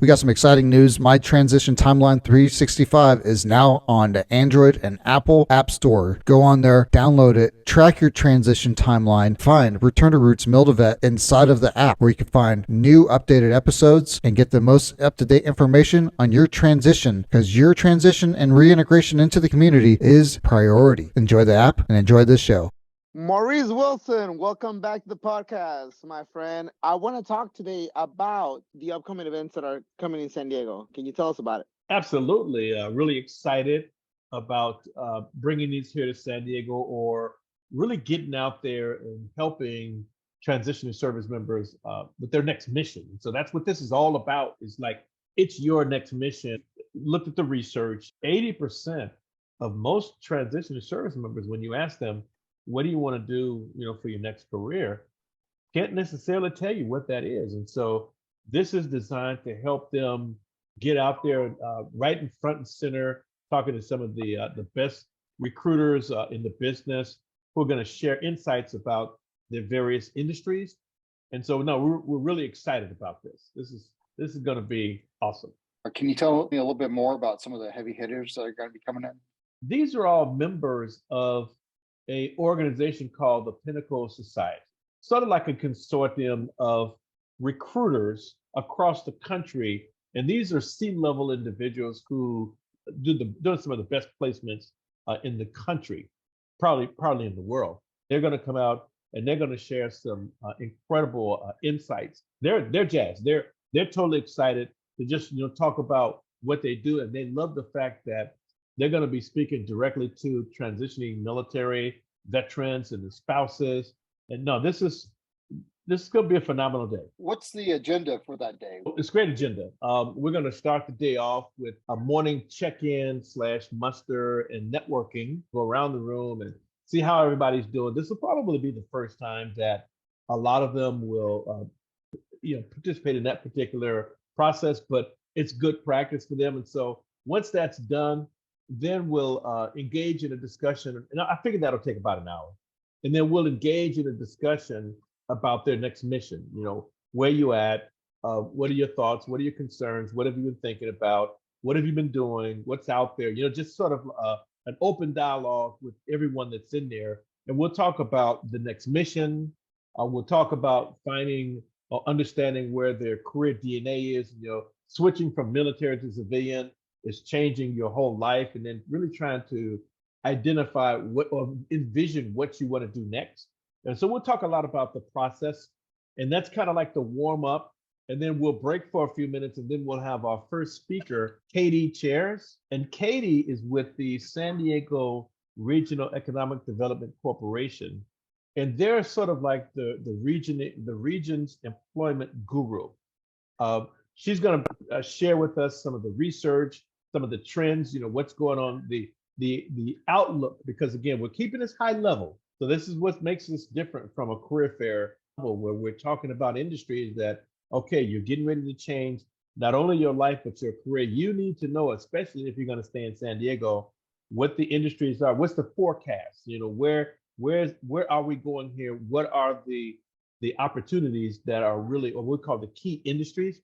We got some exciting news. My Transition Timeline 365 is now on the Android and Apple App Store. Go on there, download it, track your transition timeline, find Return to Roots Mil2Vet inside of the app where you can find new updated episodes and get the most up-to-date information on your transition, because your transition and reintegration into the community is priority. Enjoy the app and enjoy this show. Maurice Wilson, welcome back to the podcast, my friend. I want to talk today about the upcoming events that are coming in San Diego. Can you tell us about it? Absolutely. Really excited about bringing these here to San Diego, or really getting out there and helping transitioning service members with their next mission. So that's what this is all about. Is like, it's your next mission. Look at the research. 80% of most transitioning service members, when you ask them, what do you want to do, for your next career, can't necessarily tell you what that is. And so this is designed to help them get out there right in front and center, talking to some of the best recruiters in the business who are going to share insights about their various industries. And so, no, we're really excited about this. This is going to be awesome. Can you tell me a little bit more about some of the heavy hitters that are going to be coming in? These are all members of an organization called the Pinnacle Society, sort of like a consortium of recruiters across the country. And these are C-level individuals who doing some of the best placements in the country, probably in the world. They're going to come out and they're going to share some incredible insights. They're jazzed. They're totally excited to just talk about what they do, and they love the fact that they're going to be speaking directly to transitioning military veterans and their spouses. And no, this is going to be a phenomenal day. What's the agenda for that day? It's a great agenda. We're going to start the day off with a morning check-in / muster and networking. Go around the room and see how everybody's doing. This will probably be the first time that a lot of them will participate in that particular process, but it's good practice for them. And so once that's done, then we'll engage in a discussion. And I figured that'll take about an hour. And then we'll engage in a discussion about their next mission. Where you at? What are your thoughts? What are your concerns? What have you been thinking about? What have you been doing? What's out there? Just sort of an open dialogue with everyone that's in there. And we'll talk about the next mission. We'll talk about finding or understanding where their career DNA is. Switching from military to civilian is changing your whole life, and then really trying to identify or envision what you want to do next. And so we'll talk a lot about the process, and that's kind of like the warm up. And then we'll break for a few minutes, and then we'll have our first speaker, Katie Chairs. And Katie is with the San Diego Regional Economic Development Corporation. And they're sort of like the region's employment guru. She's going to share with us some of the research, some of the trends, what's going on, the outlook, because again, we're keeping this high level. So this is what makes this different from a career fair level, where we're talking about industries that, okay, you're getting ready to change not only your life, but your career. You need to know, especially if you're going to stay in San Diego, what the industries are, what's the forecast, where are we going here? What are the opportunities that are really, or we call the key industries?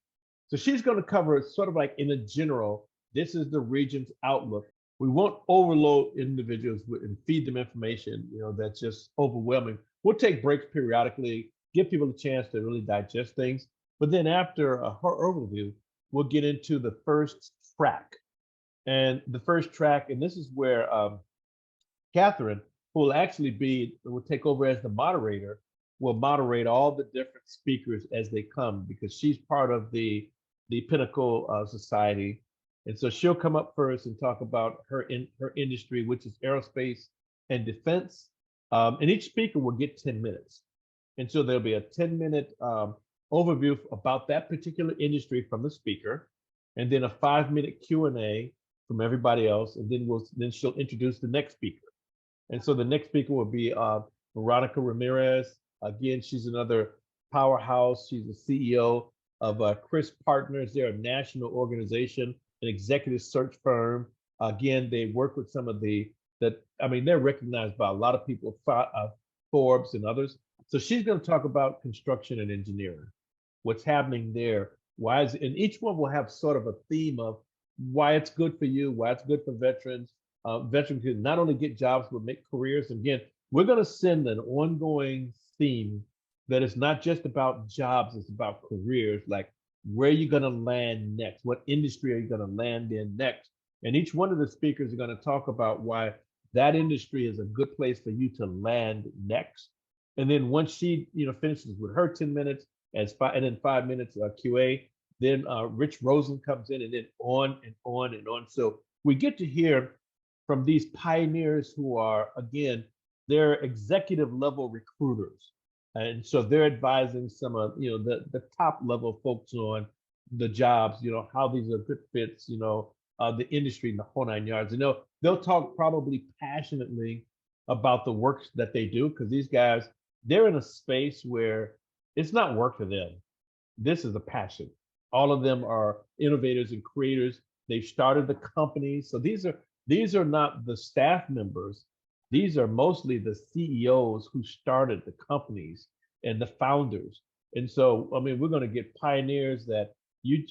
So she's going to cover it sort of like in a general, this is the region's outlook. We won't overload individuals and feed them information, that's just overwhelming. We'll take breaks periodically, give people a chance to really digest things. But then after her overview, we'll get into the first track. And the first track, and this is where Catherine, who will take over as the moderator, will moderate all the different speakers as they come, because she's part of the Pinnacle Society. And so she'll come up first and talk about her industry, which is aerospace and defense. And each speaker will get 10 minutes. And so there'll be a 10-minute overview about that particular industry from the speaker, and then a 5-minute Q&A from everybody else. And then she'll introduce the next speaker. And so the next speaker will be Veronica Ramirez. Again, she's another powerhouse. She's the CEO of Chris Partners. They're a national organization, an executive search firm. Again, they work with some of they're recognized by a lot of people, Forbes and others. So she's going to talk about construction and engineering, what's happening there, Why is, and each one will have sort of a theme of why it's good for you, why it's good for veterans. Veterans can not only get jobs, but make careers. Again, we're going to send an ongoing theme that is not just about jobs, it's about careers, like where you're going to land next, what industry are you going to land in next. And each one of the speakers are going to talk about why that industry is a good place for you to land next. And then once she, finishes with her 10 minutes and then 5 minutes QA, then Rich Rosen comes in, and then on and on and on. So we get to hear from these pioneers who are, again, they're executive level recruiters. And so they're advising some of, the top level folks on the jobs, how these are good fits, the industry and the whole nine yards. And they'll talk probably passionately about the work that they do, because these guys, they're in a space where it's not work for them. This is a passion. All of them are innovators and creators. They've started the companies. So these are not the staff members. These are mostly the CEOs who started the companies and the founders. And so, we're going to get pioneers that you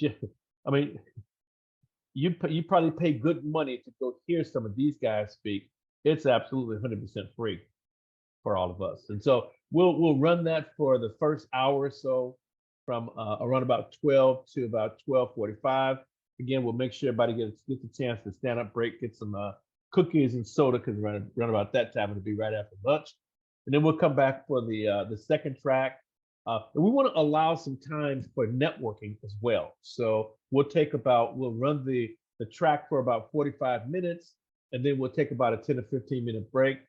probably pay good money to go hear some of these guys speak. It's absolutely 100% free for all of us. And so we'll run that for the first hour or so, from around about 12 to about 12:45. Again, we'll make sure everybody gets a chance to stand up, break, get some cookies and soda, because we're run about that time. It'll be right after lunch. And then we'll come back for the second track. And we want to allow some time for networking as well. So we'll run the track for about 45 minutes, and then we'll take about a 10 to 15 minute break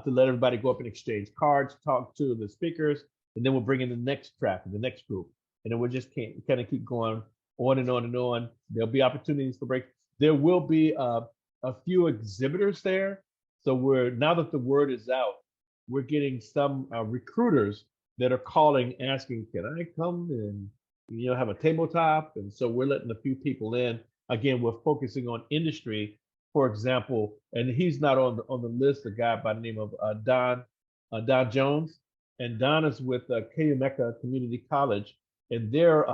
to let everybody go up and exchange cards, talk to the speakers, and then we'll bring in the next track and the next group. And then we'll just kind of keep going on and on and on. There'll be opportunities for breaks. There will be a few exhibitors there. So now that the word is out, we're getting some recruiters that are calling, asking, can I come and have a tabletop? And so we're letting a few people in. Again, we're focusing on industry, for example, and he's not on the list, a guy by the name of Don Jones. And Don is with Kayumeka Community College, and they're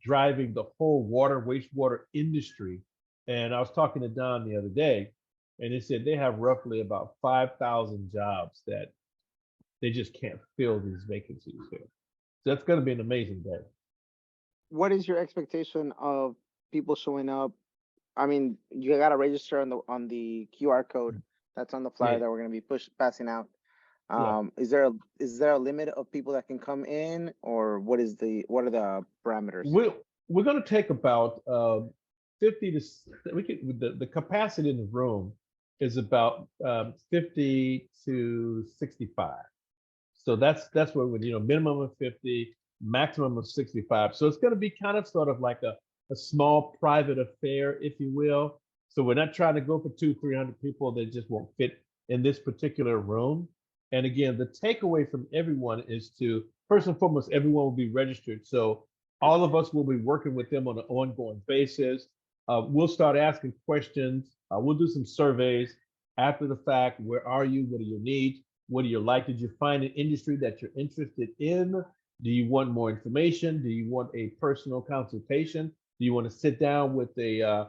driving the whole wastewater industry. And I was talking to Don the other day, and they said they have roughly about 5,000 jobs that they just can't fill these vacancies here. So that's going to be an amazing day. What is your expectation of people showing up? You got to register on the QR code that's on the flyer that we're going to be passing out. Is there a limit of people that can come in, or what are the parameters? We're going to take about 50 to the capacity in the room is about 50 to 65. So that's where minimum of 50, maximum of 65. So it's going to be kind of sort of like a small private affair, if you will. So we're not trying to go for 200-300 people that just won't fit in this particular room. And again, the takeaway from everyone is to, first and foremost, everyone will be registered. So all of us will be working with them on an ongoing basis. We'll start asking questions. We'll do some surveys after the fact. Where are you? What are your needs? What do you like? Did you find an industry that you're interested in? Do you want more information? Do you want a personal consultation? Do you want to sit down with a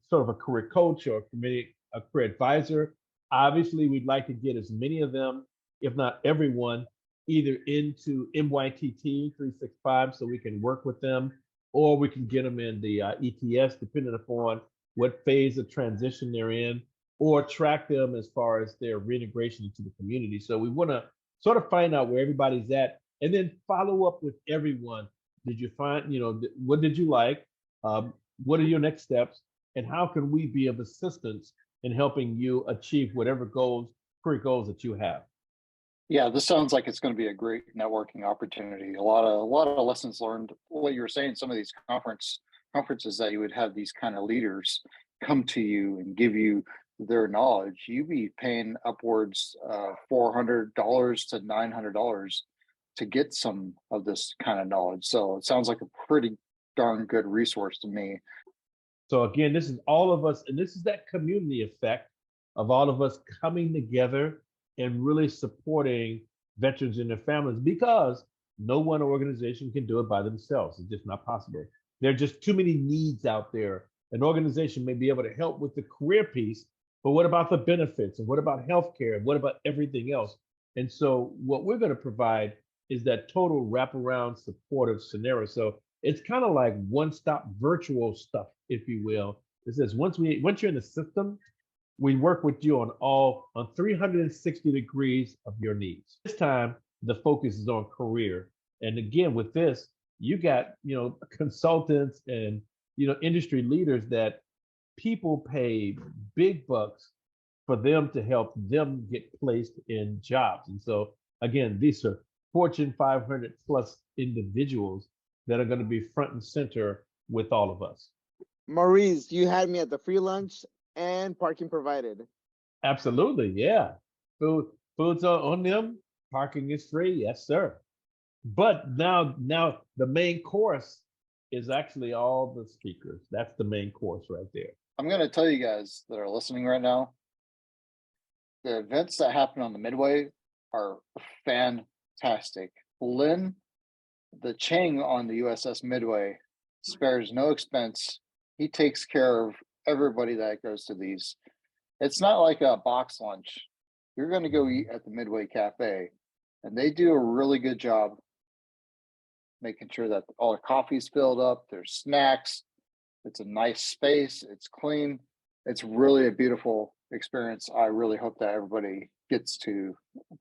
sort of a career coach or a career advisor? Obviously, we'd like to get as many of them, if not everyone, either into MYTT 365 so we can work with them, or we can get them in the ETS, depending upon what phase of transition they're in, or track them as far as their reintegration into the community. So we want to sort of find out where everybody's at, and then follow up with everyone. Did you find, what did you like? What are your next steps? And how can we be of assistance in helping you achieve whatever career goals that you have? Yeah, this sounds like it's going to be a great networking opportunity. A lot of lessons learned. What you were saying, some of these conferences that you would have these kind of leaders come to you and give you their knowledge. You'd be paying upwards $400 to $900 to get some of this kind of knowledge. So it sounds like a pretty darn good resource to me. So again, this is all of us, and this is that community effect of all of us coming together and really supporting veterans and their families, because No one organization can do it by themselves. It's just not possible. There are just too many needs out there. An organization may be able to help with the career piece, but what about the benefits? And what about healthcare? And what about everything else? And so what we're going to provide is that total wraparound supportive scenario. So it's kind of like one-stop virtual stuff, if you will. It says once you're in the system, we work with you on 360 degrees of your needs. This time, the focus is on career. And again, with this, you got, consultants and, industry leaders that people pay big bucks for them to help them get placed in jobs. And so again, these are Fortune 500 plus individuals that are going to be front and center with all of us. Maurice, you had me at the free lunch and parking provided. Absolutely, yeah. Food's on them, parking is free, yes, sir. But now the main course is actually all the speakers. That's the main course right there. I'm going to tell you guys that are listening right now, the events that happen on the Midway are fantastic. Lynn, the Chang on the USS Midway, spares no expense. He takes care of everybody that goes to these. It's not like a box lunch. You're going to go eat at the Midway Cafe, and they do a really good job making sure that all the coffee's filled up, there's snacks, it's a nice space, it's clean. It's really a beautiful experience. I really hope that everybody gets to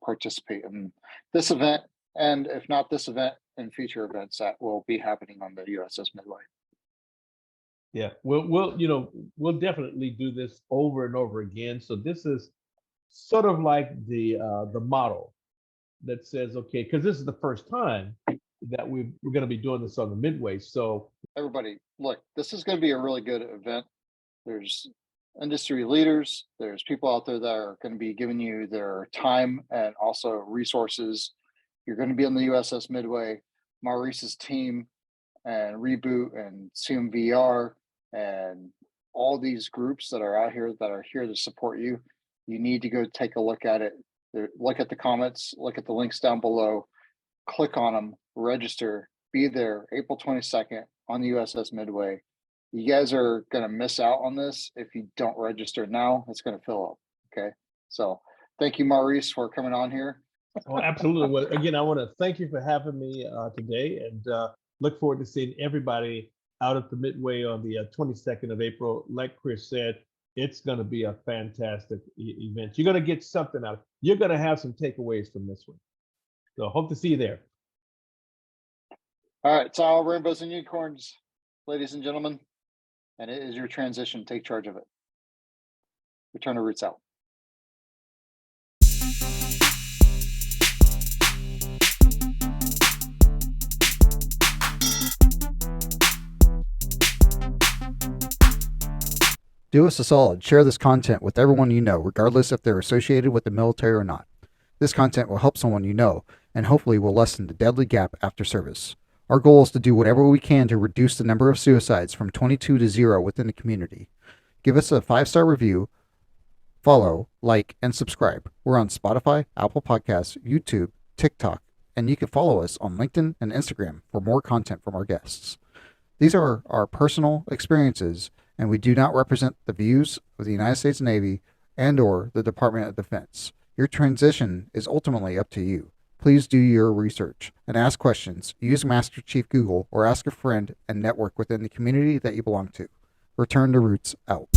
participate in this event, and if not this event, in future events that will be happening on the USS Midway. Yeah, we'll definitely do this over and over again. So this is sort of like the model that says, okay, because this is the first time that we're going to be doing this on the Midway. So everybody, look, this is going to be a really good event. There's industry leaders, there's people out there that are going to be giving you their time and also resources. You're going to be on the USS Midway, Maurice's team, and Reboot and CMVR, and all these groups that are out here that are here to support you. You need to go take a look at it. Look at the comments, look at the links down below, click on them, register, be there April 22nd on the USS Midway. You guys are going to miss out on this if you don't register now. It's going to fill up. Okay. So thank you, Maurice, for coming on here. Oh, absolutely. Well, again, I want to thank you for having me today, and look forward to seeing everybody out at the Midway on the 22nd of April. Like Chris said, it's going to be a fantastic event. You're going to get something out of it. You're going to have some takeaways from this one. So hope to see you there. All right. It's all rainbows and unicorns, ladies and gentlemen. And it is your transition. Take charge of it. Return to Roots out. Do us a solid, share this content with everyone you know, regardless if they're associated with the military or not. This content will help someone you know, and hopefully will lessen the deadly gap after service. Our goal is to do whatever we can to reduce the number of suicides from 22 to 0 within the community. Give us a 5-star review, follow, like, and subscribe. We're on Spotify, Apple Podcasts, YouTube, TikTok, and you can follow us on LinkedIn and Instagram for more content from our guests. These are our personal experiences, and we do not represent the views of the United States Navy and or the Department of Defense. Your transition is ultimately up to you. Please do your research and ask questions. Use Master Chief Google or ask a friend and network within the community that you belong to. Return to Roots out.